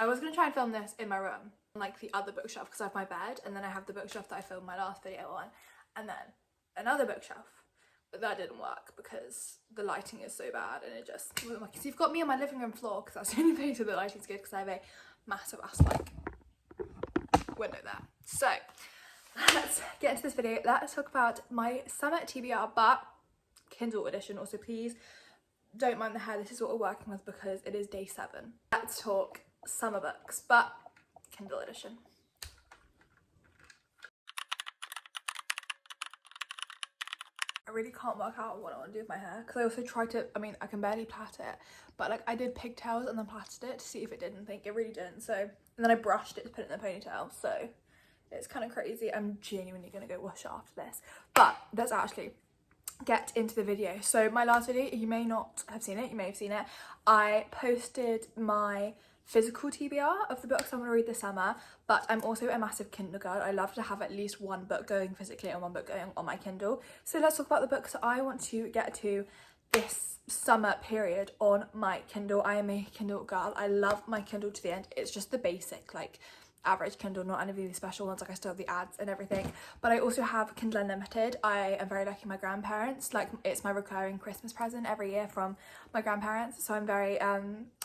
I was going to try and film this in my room, like the other bookshelf, because I have my bed, and then I have the bookshelf that I filmed my last video on, and then another bookshelf. But that didn't work because the lighting is so bad and it just wasn't working. So you've got me on my living room floor because that's the only place where the lighting's good, because I have a massive ass like window there. So let's get into this video. Let's talk about my summer TBR, but Kindle edition. Also, please don't mind the hair. This is what we're working with because it is day 7. Let's talk summer books, but Kindle edition. I really can't work out what I want to do with my hair because I also tried to, I mean, I can barely plait it, but like I did pigtails and then plaited it to see if it did, and think it really didn't. So, and then I brushed it to put it in the ponytail. So it's kind of crazy. I'm genuinely going to go wash it after this, but let's actually get into the video. So my last video, you may not have seen it, you may have seen it. I posted my physical TBR of the books I'm going to read this summer, but I'm also a massive Kindle girl. I love to have at least one book going physically and one book going on my Kindle. So let's talk about the books that I want to get to this summer period on my Kindle. I am a Kindle girl. I love my Kindle to the end. It's just the basic, like, average Kindle, not any of these special ones. Like, I still have the ads and everything, but I also have Kindle Unlimited. I am very lucky. My grandparents, like, it's my recurring Christmas present every year from my grandparents, so I'm very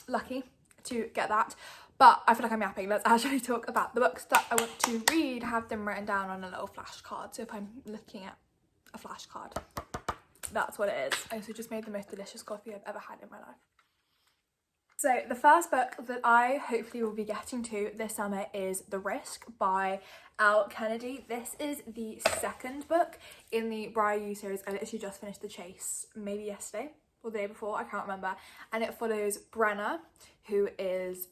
lucky to get that. But I feel like I'm yapping. Let's actually talk about the books that I want to read. Have them written down on a little flashcard. So if I'm looking at a flashcard, that's what it is. I also just made the most delicious coffee I've ever had in my life. So the first book that I hopefully will be getting to this summer is The Risk by Elle Kennedy. This is the second book in the Briar U series. I literally just finished The Chase maybe yesterday or the day before, I can't remember, and it follows Brenna, who is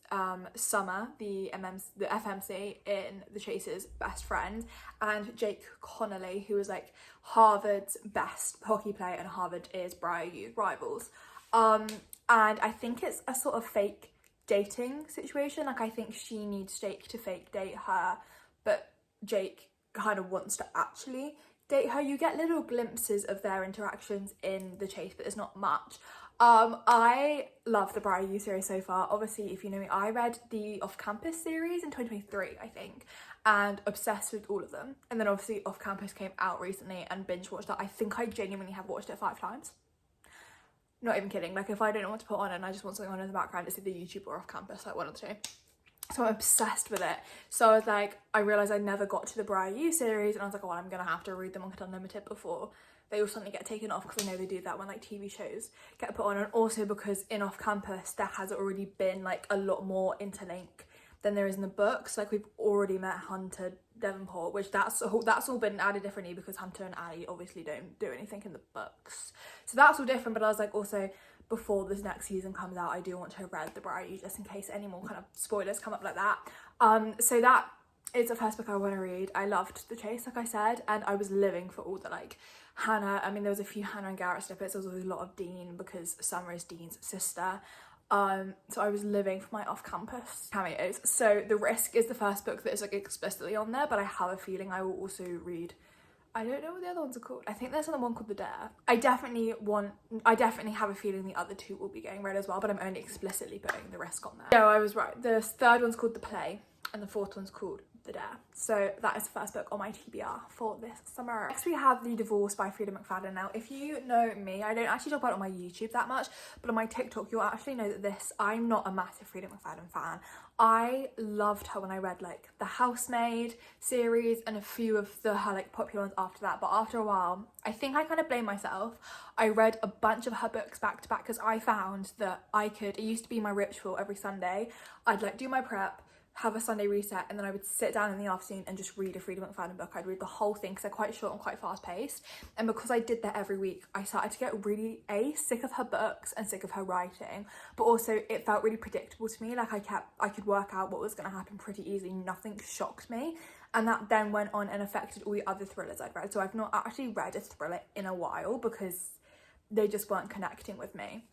Summer, the FMC in The Chase's best friend, and Jake Connolly, who is like Harvard's best hockey player, and Harvard is Briar U's rivals. And I think it's a sort of fake dating situation. Like, I think she needs Jake to fake date her, but Jake kind of wants to actually date her. You get little glimpses of their interactions in The Chase, but there's not much. I love the Briar U series so far. Obviously, if you know me, I read the Off Campus series in 2023, I think, and obsessed with all of them. And then obviously Off Campus came out recently and binge watched that. I think I genuinely have watched it 5 times. Not even kidding. Like, if I don't know what to put on and I just want something on in the background, it's either YouTube or Off Campus, like one of the two. So I'm obsessed with it. So I was like, I realised I never got to the Briar U series, and I was like, oh, well, I'm going to have to read them on Kindle Unlimited before they all suddenly get taken off, because I know they do that when like TV shows get put on. And also because in Off Campus there has already been like a lot more interlink than there is in the books. Like, we've already met Hunter Davenport, which that's all been added differently because Hunter and Addie obviously don't do anything in the books, so that's all different. But I was like, also, before this next season comes out, I do want to have read the Briar U, just in case any more kind of spoilers come up like that. So that is the first book I want to read. I loved The Chase, like I said, and I was living for all the like Hannah. I mean, there was a few Hannah and Garrett snippets. There was a lot of Dean because Summer is Dean's sister. So I was living for my off-campus cameos. So The Risk is the first book that is like explicitly on there, but I have a feeling I will also read, I don't know what the other ones are called. I think there's another one called The Dare. I definitely have a feeling the other 2 will be getting read as well, but I'm only explicitly putting The Risk on there. So I was right. The third one's called The Play, and the fourth one's called The Dare. So that is the first book on my TBR for this summer. Next we have The Divorce by Frida McFadden. Now, if you know me, I don't actually talk about it on my YouTube that much, but on my TikTok you'll actually know that I'm not a massive Frida McFadden fan. I loved her when I read like the Housemaid series and a few of her like popular ones after that, but after a while I think I kind of blame myself. I read a bunch of her books back to back because I found that it used to be my ritual every Sunday. I'd like do my prep, have a Sunday reset, and then I would sit down in the afternoon and just read a Frida McFadden book. I'd read the whole thing because they're quite short and quite fast paced, and because I did that every week, I started to get really sick of her books and sick of her writing, but also it felt really predictable to me. Like, I could work out what was going to happen pretty easily. Nothing shocked me, and that then went on and affected all the other thrillers I'd read. So I've not actually read a thriller in a while because they just weren't connecting with me.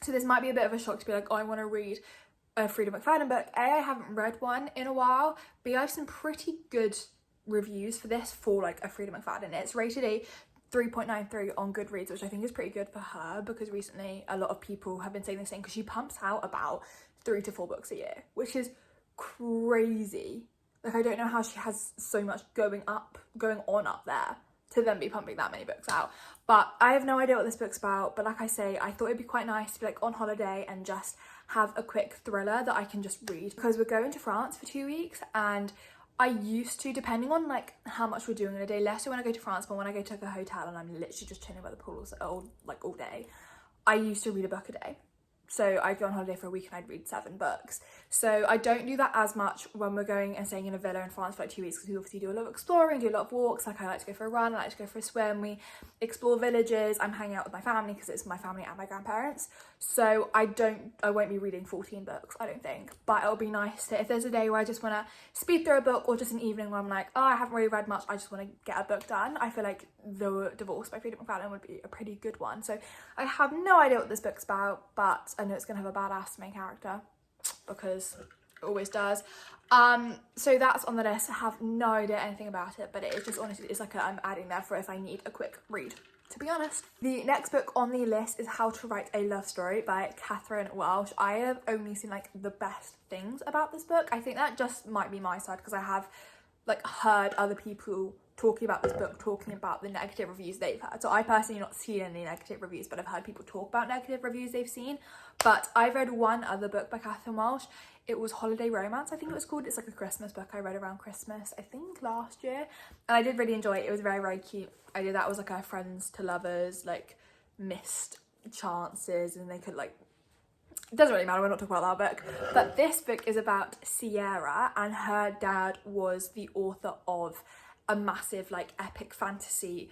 So this might be a bit of a shock to be like, oh, I want to read a Frida McFadden book. A, I haven't read one in a while. B, I have some pretty good reviews for this for like a Frida McFadden. It's rated a 3.93 on Goodreads, which I think is pretty good for her, because recently a lot of people have been saying the same, because she pumps out about 3 to 4 books a year, which is crazy. Like, I don't know how she has so much going on up there to then be pumping that many books out. But I have no idea what this book's about. But like I say, I thought it'd be quite nice to be like on holiday and just have a quick thriller that I can just read, because we're going to France for 2 weeks, and I used to, depending on like how much we're doing in a day, less so when I go to France, but when I go to like a hotel and I'm literally just chilling by the pool all day, I used to read a book a day. So I'd go on holiday for a week and I'd read 7 books. So I don't do that as much when we're going and staying in a villa in France for like 2 weeks, because we obviously do a lot of exploring, do a lot of walks. Like, I like to go for a run, I like to go for a swim, we explore villages, I'm hanging out with my family because it's my family and my grandparents. So I won't be reading 14 books, I don't think. But it'll be nice to, if there's a day where I just want to speed through a book, or just an evening where I'm like, oh, I haven't really read much, I just want to get a book done. I feel like The Divorce by Freida McFadden would be a pretty good one. So I have no idea what this book's about, but I know it's going to have a badass main character, because it always does. So that's on the list. I have no idea anything about it, but it is just, honestly, it's like I'm adding there for if I need a quick read, to be honest. The next book on the list is How to Write a Love Story by Catherine Welsh. I have only seen like the best things about this book. I think that just might be my side, because I have like heard other people talking about this book, talking about the negative reviews they've had. So I personally not seen any negative reviews, but I've heard people talk about negative reviews they've seen. But I've read one other book by Catherine Welsh. It was Holiday Romance, I think it was called. It's like a Christmas book I read around Christmas, I think last year. And I did really enjoy it. It was very, very cute. I did that was like a friends to lovers, like missed chances, and they could like, it doesn't really matter, we're not talking about that book. But this book is about Sierra, and her dad was the author of a massive like epic fantasy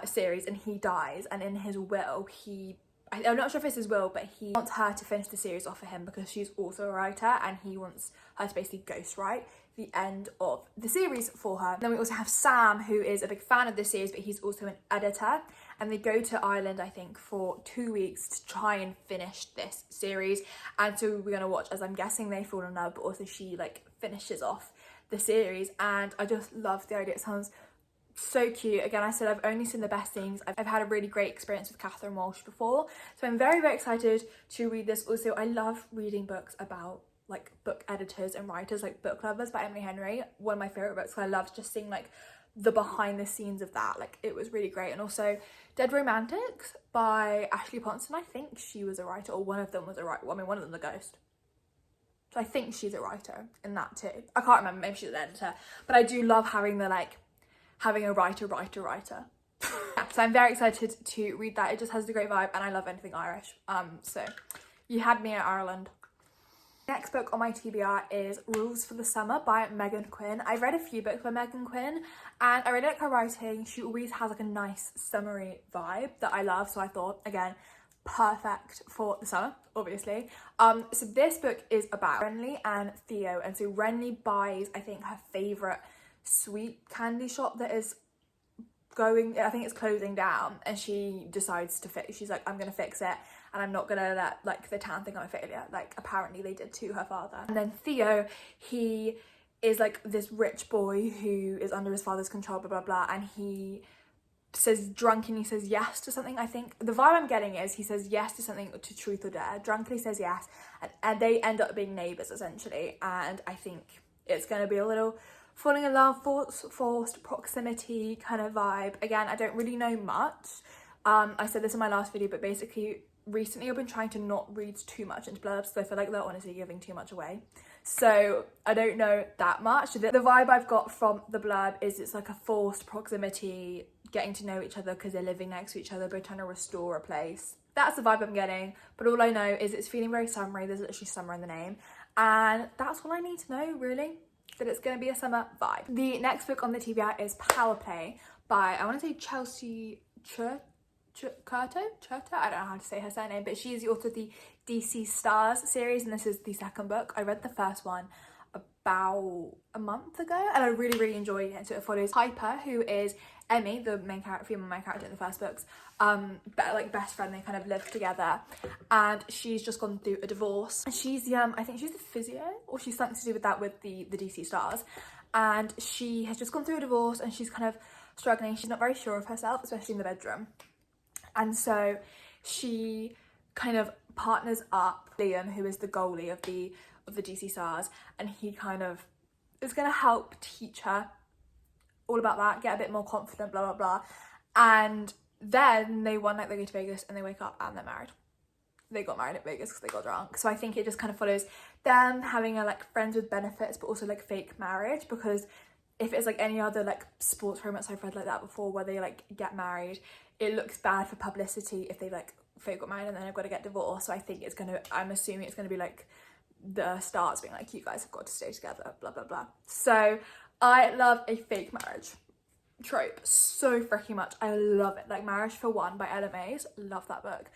series, and he dies, and in his will I'm not sure if it's his will, but he wants her to finish the series off for him, because she's also a writer, and he wants her to basically ghostwrite the end of the series for her. And then we also have Sam, who is a big fan of this series, but he's also an editor, and they go to Ireland, I think, for 2 weeks to try and finish this series. And so we're gonna watch as, I'm guessing, they fall in love, but also she like finishes off the series. And I just love the idea. It sounds so cute. Again, I said I've only seen the best things. I've had a really great experience with Catherine Walsh before, so I'm very, very excited to read this. Also, I love reading books about like book editors and writers, like Book Lovers by Emily Henry, one of my favorite books. I loved just seeing like the behind the scenes of that. Like, it was really great. And also Dead Romantics by Ashley Ponston, I think she was a writer, or one of them was a writer. Well, I mean, one of them the ghost, so I think she's a writer in that too. I can't remember, maybe she's an editor. But I do love having the like having a writer. Yeah, so I'm very excited to read that. It just has a great vibe, and I love anything Irish. So you had me at Ireland. Next book on my TBR is Rules for the Summer by Megan Quinn. I've read a few books by Megan Quinn, and I really like her writing. She always has like a nice summery vibe that I love, so I thought, again, perfect for the summer, obviously. So this book is about Renly and Theo, and so Renly buys, I think, her favourite sweet candy shop that is going, I think it's closing down, and she decides to fix, she's like, I'm gonna fix it, and I'm not gonna let like the town think I'm a failure, like apparently they did to her father. And then Theo, he is like this rich boy who is under his father's control, blah blah blah, and he says drunkenly says yes to something. I think the vibe I'm getting is he says yes to something, to Truth or Dare, drunkenly says yes, and they end up being neighbours essentially. And I think it's gonna be a little falling in love, forced proximity kind of vibe. Again, I don't really know much. I said this in my last video, but basically recently I've been trying to not read too much into blurbs, because I feel like they're honestly giving too much away. So I don't know that much. The vibe I've got from the blurb is it's like a forced proximity, getting to know each other because they're living next to each other, but trying to restore a place. That's the vibe I'm getting, but all I know is it's feeling very summery. There's literally summer in the name, and that's all I need to know, really, that it's going to be a summer vibe. The next book on the TBR is Power Play by, I want to say Chelsea Curto? I don't know how to say her surname, but she is the author of the DC Stars series, and this is the second book. I read the first one about a month ago, and I really, really enjoyed it. So it follows Piper, who is Emmy, the main character, female main character in the first books, like best friend. They kind of live together, and she's just gone through a divorce. She's I think she's a physio, or she's something to do with that, with the DC Stars, and she has just gone through a divorce, and she's kind of struggling. She's not very sure of herself, especially in the bedroom, and so she kind of partners up Liam, who is the goalie of the of the DC stars, and he kind of is going to help teach her all about that, get a bit more confident, blah blah blah. And then they one night they go to Vegas and they wake up and they're married. They got married at Vegas because they got drunk. So I think it just kind of follows them having a like friends with benefits, but also like fake marriage, because if it's like any other like sports romance I've read like that before where they like get married, it looks bad for publicity if they like fake got married and then they've got to get divorced. So I think it's gonna, I'm assuming it's gonna be like the stars being like, you guys have got to stay together, blah blah blah. So I love a fake marriage trope so freaking much. I love it. Like Marriage for One by Ella Mays, love that book.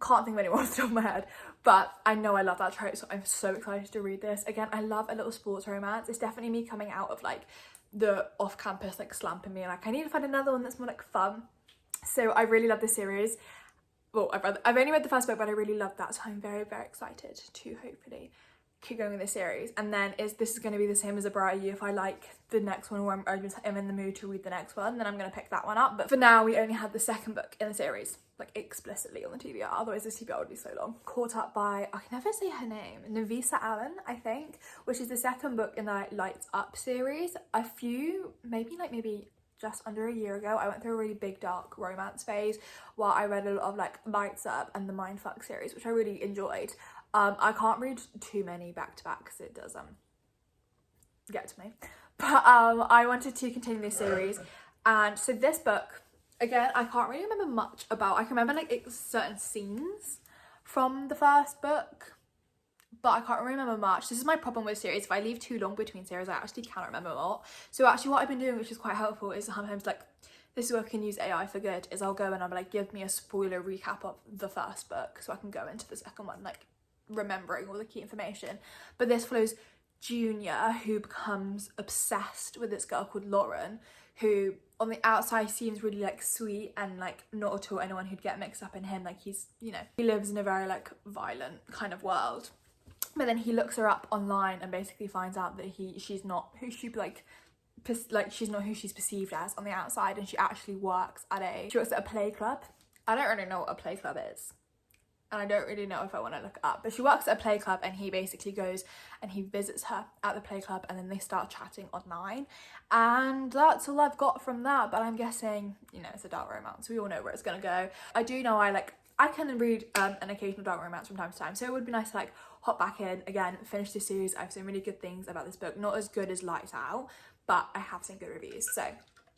Can't think of anyone off the top of my head, but I know I love that trope, so I'm so excited to read this. Again, I love a little sports romance. It's definitely me coming out of like the off-campus like slumping me, like I need to find another one that's more like fun. So I really love this series. Well, I've only read the first book, but I really love that, so I'm very, very excited to hopefully keep going with this series. And then this is going to be the same as A Brighter You. If I like the next one, or I'm in the mood to read the next one, then I'm going to pick that one up. But for now, we only had the second book in the series, like explicitly on the TBR, otherwise this TBR would be so long. Caught up by, I can never say her name, Navisa Allen, I think, which is the second book in the Lights Up series. Maybe just under a year ago, I went through a really big dark romance phase while I read a lot of like Lights Up and the Mindfuck series, which I really enjoyed. I can't read too many back to back because it does get to me, but I wanted to continue this series. And so this book, again, I can't really remember much about. I can remember like certain scenes from the first book, but I can't remember much. This is my problem with series. If I leave too long between series, I actually cannot remember a lot. So actually what I've been doing, which is quite helpful, is sometimes like, this is where I can use AI for good, is I'll go and I'll be like, give me a spoiler recap of the first book so I can go into the second one like remembering all the key information. But this follows Junior, who becomes obsessed with this girl called Lauren, who on the outside seems really like sweet and like not at all anyone who'd get mixed up in him. Like he's, you know, he lives in a very like violent kind of world. But then he looks her up online and basically finds out that she's not who she's not who she's perceived as on the outside, and she actually works at a play club. I don't really know what a play club is, and I don't really know if I want to look it up, but she works at a play club, and he basically goes and he visits her at the play club, and then they start chatting online, and that's all I've got from that. But I'm guessing, you know, it's a dark romance, we all know where it's gonna go. I do know I can read an occasional dark romance from time to time, so it would be nice to like hop back in again, finish this series. I've seen really good things about this book, not as good as Lights Out, but I have seen good reviews, so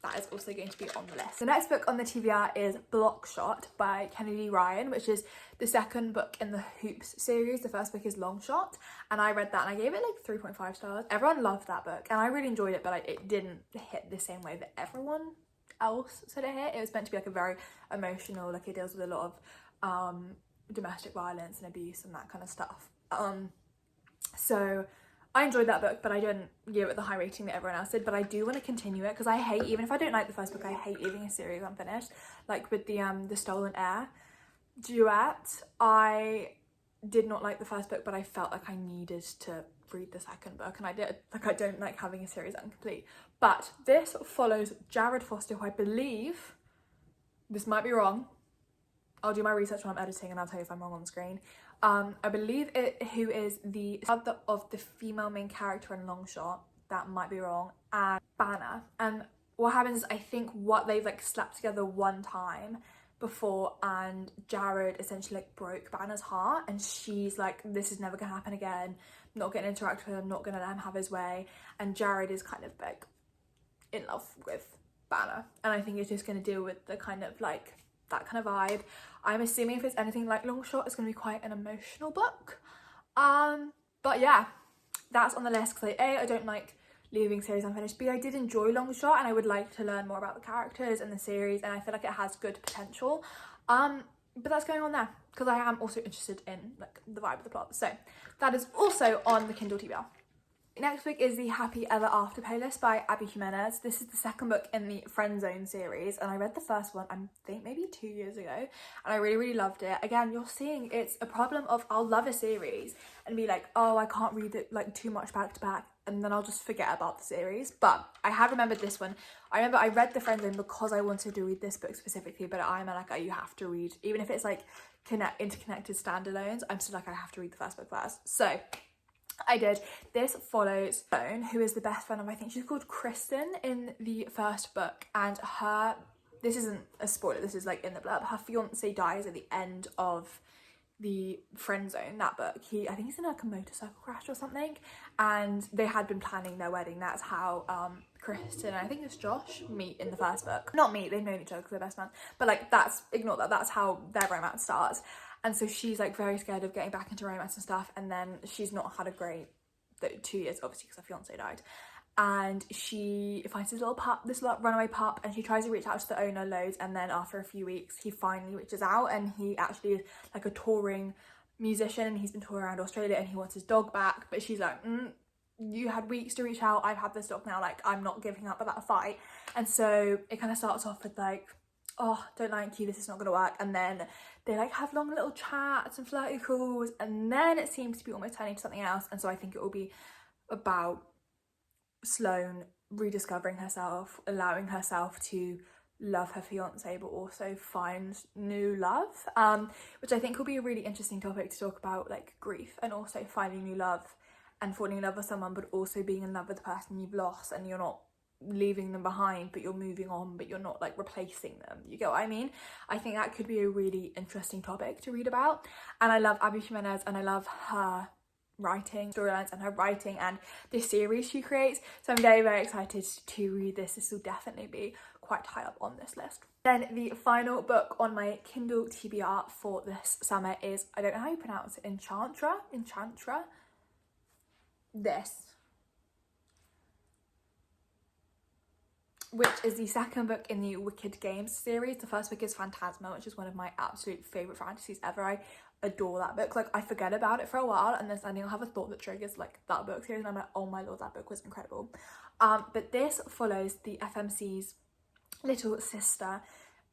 that is also going to be on the list. The next book on the TBR is Blockshot by Kennedy Ryan, which is the second book in the Hoops series. The first book is Longshot, and I read that and I gave it like 3.5 stars. Everyone loved that book and I really enjoyed it, but it didn't hit the same way that everyone else said it hit. It was meant to be like a very emotional, like it deals with a lot of domestic violence and abuse and that kind of stuff. So I enjoyed that book, but I didn't give it the high rating that everyone else did. But I do want to continue it because I hate, even if I don't like the first book, I hate leaving a series unfinished. Like with the Stolen Heir duet, I did not like the first book, but I felt like I needed to read the second book, and I did. Like I don't like having a series incomplete. But this follows Jared Foster, who I believe, this might be wrong, I'll do my research when I'm editing and I'll tell you if I'm wrong on the screen. I believe who is the father of the female main character in Longshot, that might be wrong, and Banner. And what happens is, I think what they've like slept together one time before, and Jared essentially like broke Banner's heart, and she's like, this is never gonna happen again, not gonna interact with him, not gonna let him have his way. And Jared is kind of like in love with Banner, and I think it's just gonna deal with the kind of like that kind of vibe. I'm assuming if it's anything like Longshot, it's going to be quite an emotional book. But yeah, that's on the list because I don't like leaving series unfinished. B, I did enjoy Longshot and I would like to learn more about the characters and the series, and I feel like it has good potential. But that's going on there because I am also interested in like the vibe of the plot. So that is also on the Kindle TBR. Next week is the Happy Ever After playlist by Abby Jimenez. This is the second book in the Friend Zone series, and I read the first one, I think maybe 2 years ago, and I really, really loved it. Again, you're seeing it's a problem of I'll love a series and be like, oh, I can't read it like too much back to back, and then I'll just forget about the series. But I have remembered this one. I remember I read the Friend Zone because I wanted to read this book specifically, but I'm like, oh, you have to read, even if it's like interconnected standalones, I'm still like, I have to read the first book first. So I did. This follows Sloane, who is the best friend of, I think she's called Kristen in the first book, and her, this isn't a spoiler, this is like in the blurb, her fiance dies at the end of the Friend Zone, that book. I think he's in like a motorcycle crash or something, and they had been planning their wedding. That's how Kristen and I think it's Josh meet in the first book. Not meet, they've known each other because they're best friends, but like ignore that, that's how their romance starts. And so she's like very scared of getting back into romance and stuff, and then she's not had a great 2 years, obviously, because her fiance died. And she finds this little pup, this little runaway pup, and she tries to reach out to the owner loads, and then after a few weeks he finally reaches out, and he actually is like a touring musician, and he's been touring around Australia, and he wants his dog back. But she's like, you had weeks to reach out, I've had this dog now, like I'm not giving up about a fight. And so it kind of starts off with like, oh, don't like you, this is not gonna work, and then they like have long little chats and flirty calls, and then it seems to be almost turning to something else. And so I think it will be about Sloane rediscovering herself, allowing herself to love her fiance but also find new love, which I think will be a really interesting topic to talk about, like grief and also finding new love and falling in love with someone, but also being in love with the person you've lost, and you're not leaving them behind but you're moving on, but you're not like replacing them. You get what I mean? I think that could be a really interesting topic to read about. And I love Abby Jimenez, and I love her writing storylines and her writing and this series she creates, so I'm very, very excited to read this. This will definitely be quite high up on this list. Then the final book on my Kindle TBR for this summer is, I don't know how you pronounce it, Enchantra, this, which is the second book in the Wicked Games series. The first book is Phantasma, which is one of my absolute favourite fantasies ever. I adore that book. Like I forget about it for a while, and then suddenly I'll have a thought that triggers like that book series, and I'm like, oh my lord, that book was incredible. But this follows the FMC's little sister,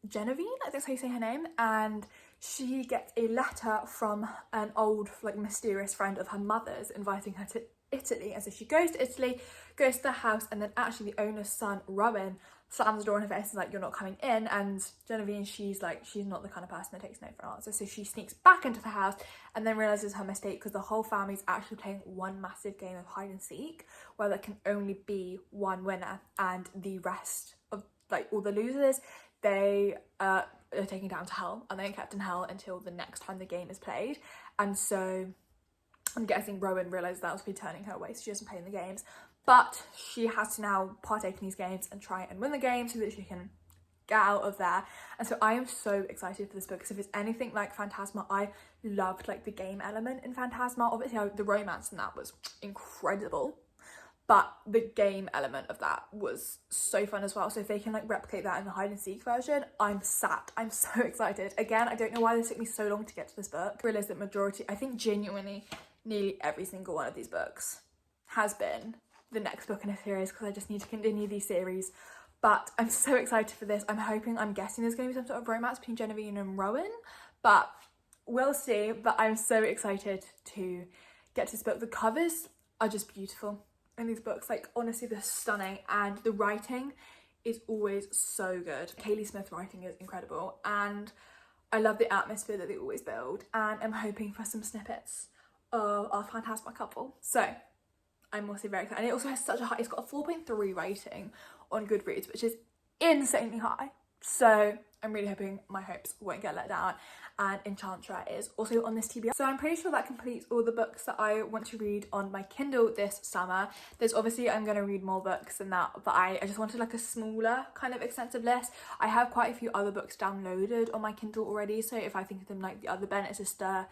Genevieve, I think that's how you say her name, and she gets a letter from an old like mysterious friend of her mother's inviting her to Italy. And so she goes to Italy, goes to the house, and then actually the owner's son, Rowan, slams the door in her face and is like, you're not coming in. And Genevieve, she's like, she's not the kind of person that takes no for an answer, so she sneaks back into the house and then realizes her mistake, because the whole family's actually playing one massive game of hide and seek where there can only be one winner, and the rest of like all the losers, they are taken down to hell, and they're kept in hell until the next time the game is played. And so I'm guessing Rowan realised that was be turning her away, so she doesn't play in the games. But she has to now partake in these games and try and win the game so that she can get out of there. And so I am so excited for this book, because if it's anything like Phantasma, I loved like the game element in Phantasma. Obviously the romance in that was incredible, but the game element of that was so fun as well. So if they can like replicate that in the hide and seek version, I'm so excited. Again, I don't know why this took me so long to get to this book. I realised that majority, I think genuinely nearly every single one of these books has been the next book in a series, because I just need to continue these series. But I'm so excited for this. I'm guessing there's going to be some sort of romance between Genevieve and Rowan, but we'll see. But I'm so excited to get to this book. The covers are just beautiful in these books, like honestly they're stunning, and the writing is always so good. Kaylee Smith's writing is incredible, and I love the atmosphere that they always build, and I'm hoping for some snippets of our Phantasma couple. So I'm also very excited. And it also has such a high, it's got a 4.3 rating on Goodreads, which is insanely high. So I'm really hoping my hopes won't get let down. And Enchantra is also on this TBR. So I'm pretty sure that completes all the books that I want to read on my Kindle this summer. There's obviously, I'm going to read more books than that, but I just wanted like a smaller kind of extensive list. I have quite a few other books downloaded on my Kindle already. So if I think of them like the other Bennett Sister,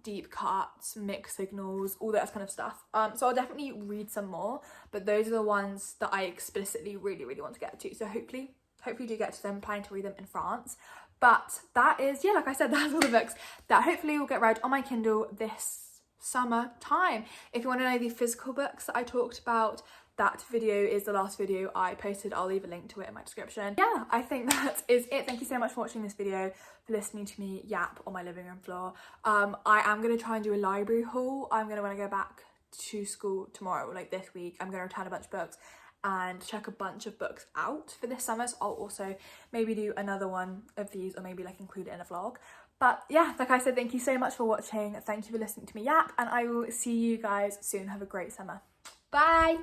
Deep Cuts, Mixed Signals, all that kind of stuff. So I'll definitely read some more, but those are the ones that I explicitly really, really want to get to. So hopefully do get to them, planning to read them in France. But that is, yeah, like I said, that's all the books that hopefully will get read on my Kindle this summer time. If you want to know the physical books that I talked about, that video is the last video I posted. I'll leave a link to it in my description. Yeah, I think that is it. Thank you so much for watching this video, for listening to me yap on my living room floor. I am going to try and do a library haul. I'm going to, when I go back to school tomorrow, like this week, I'm going to return a bunch of books and check a bunch of books out for this summer. So I'll also maybe do another one of these, or maybe like include it in a vlog. But yeah, like I said, thank you so much for watching. Thank you for listening to me yap, and I will see you guys soon. Have a great summer. Bye.